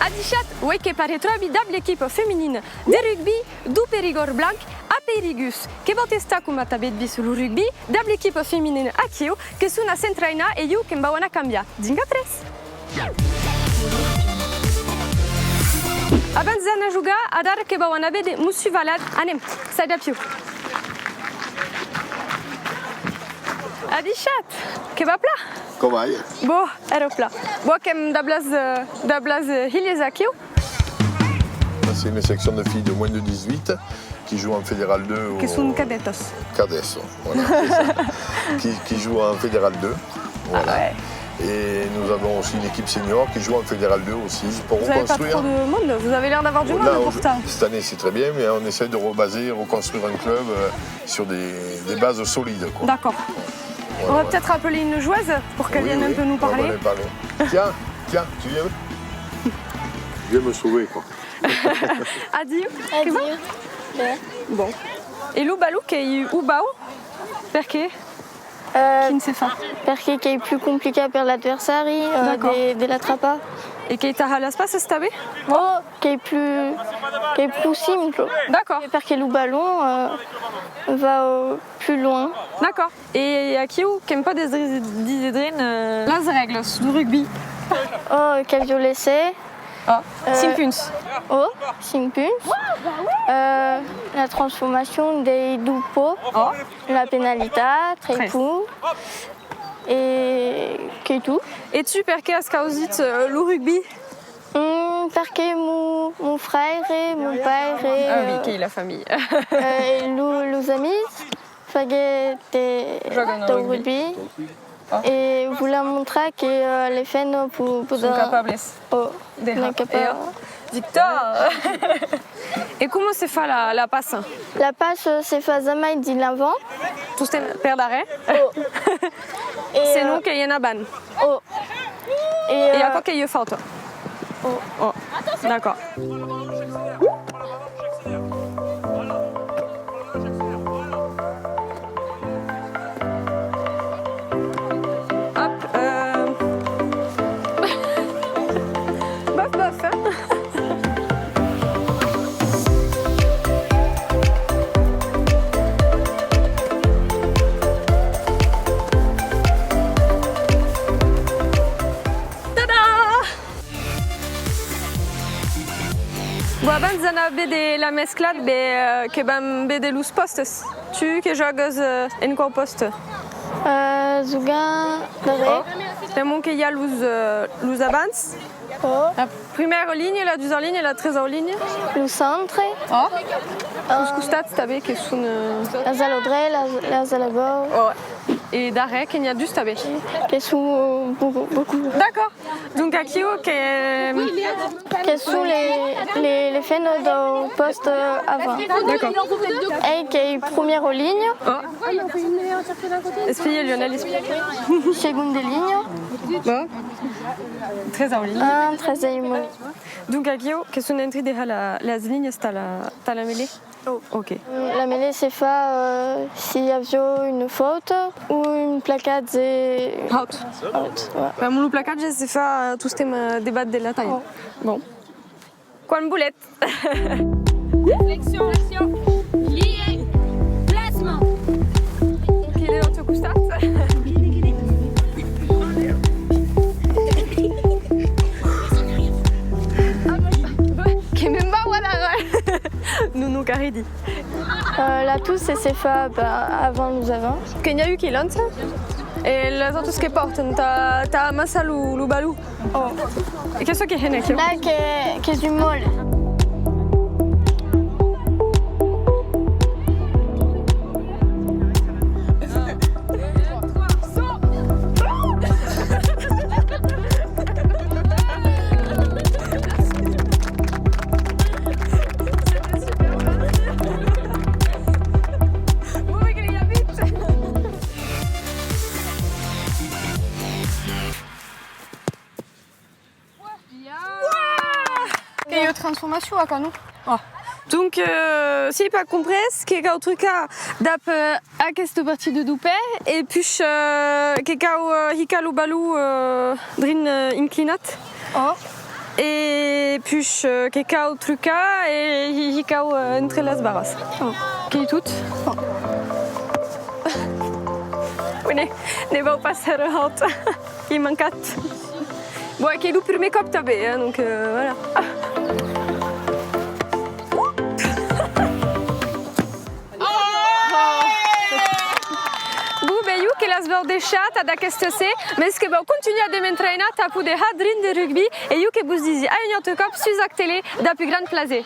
Adichat, ouais, che pare trovi l'équipe féminine de rugby du Périgord Blanc a Périgus, che botesta come tabet sul rugby, l'équipe féminine a Kio, che sono s'entraîna e io che mbawana cambia. Dinga pres. Abans d'anar a jugar, a dar que bawana be de musu valad, anem, sai da più. Adichat, que va pla? Com vai? Bo, ero pla. Bo, kem da blaz hilles a Kio? C'est une section de filles de moins de 18 qui jouent en Fédéral 2. Que sont cadetos. Cadesso, voilà, c'est ça. qui jouent en Fédéral 2. Voilà. Ah ouais. Et nous avons aussi une équipe senior qui joue en Fédéral 2 aussi pour Vous n'avez pas reconstruire. trop de monde, vous avez l'air d'avoir du monde pourtant. Cette année c'est très bien, mais on essaie de rebaser, reconstruire un club sur des bases solides. D'accord. Voilà, On va peut-être appeler une joueuse pour qu'elle vienne un peu nous On va parler. aller parler. Tiens, tu viens? Viens me sauver quoi. Addio. Addio. Bon. E lui balou che ubau? Perché? Chi ne sait pas. Perché che è più complicato per l'avversario della trappa. E che t'as l'espace stabé? Oh, che è più simple. D'accord. Perché le ballon va plus loin. D'accord. Et à qui ou qui n'aime pas des discipline les règles du rugby? Oh, che violesse. Ah, 5 punts. Oh, 5 punts. La transformation des dupos. Oh. La penalità, 3 punts. Et che tu? Et tu perché has causit le rugby? Perché mon frère et mon père et Ah oui, qui la famille. les amis Giocano de al rugby. Oh. Et voulais montrer que les femmes Sont capables. Oh, Déjà. capables. Victor. Et comment se fait la passe? La passe c'est fait jamais dit l'avant. Tout c'est paire d'arrêt. Oh. C'est nous qui y en a ban. Oh. Et à quoi qu'il y a faute? Oh. Oh. D'accord. Hop. Bof, hein. Bo abans d'anar de la mesclat, que vam be de los postes. Tu que jogues en qual poste? Zugan darrer. Temo que hi ha los abans. Oh. La première ligne, la deuxième ligne et la troisième ligne. Le centre. Oh. Os costats també que són... Les à l'ordre, les à la bord. Oh. Et d'arrêt qu'il y a juste també. Qui sont beaucoup. D'accord. Donc aquí que... Qui sont les femmes du poste avant. D'accord. Et qui est première ligne. Oh. Expliquez Lionel, expliquez. Seconde ligne. Bon. Très en ligne. Un 13e ligne. Donc aquí que sont entrées déjà les lignes, t'as la mêlée? Oh. Ok. La mêlée c'est fait s'il y a une faute ou une placade c'est Out. Ouais. Mon placard, j'ai fait tout ce thème débat de la taille. Oh. Bon. Quoi une boulette? Flexion, lié, placement. Quel est votre constat? Nous caridi. La touche c'est fait avant nous avons. Qu'il y a eu qui lance et les autres qui portent, t'as massa le balou. Oh. Et qu'est-ce qui est né? Là qui est du molle. Transformation à canon. Oh. Tu Donc, si je pas compris, que quand tu as d'ap à cette partie de Doupé et puis que hikalu balou drin inclinat. Oh. Et puis que truca et hikau entre las barras. Oh. Qui est toute. Oh. Oui, ne va pas se rehalt. Il manque. Bon, qui est le premier cop tabé, donc voilà. Que las bordechat ad aquesta se, mais que va continuer à m'entraîner à pour des hadrin de rugby et you que vous disiez à une autre cop sus télé da plus grande plaisir.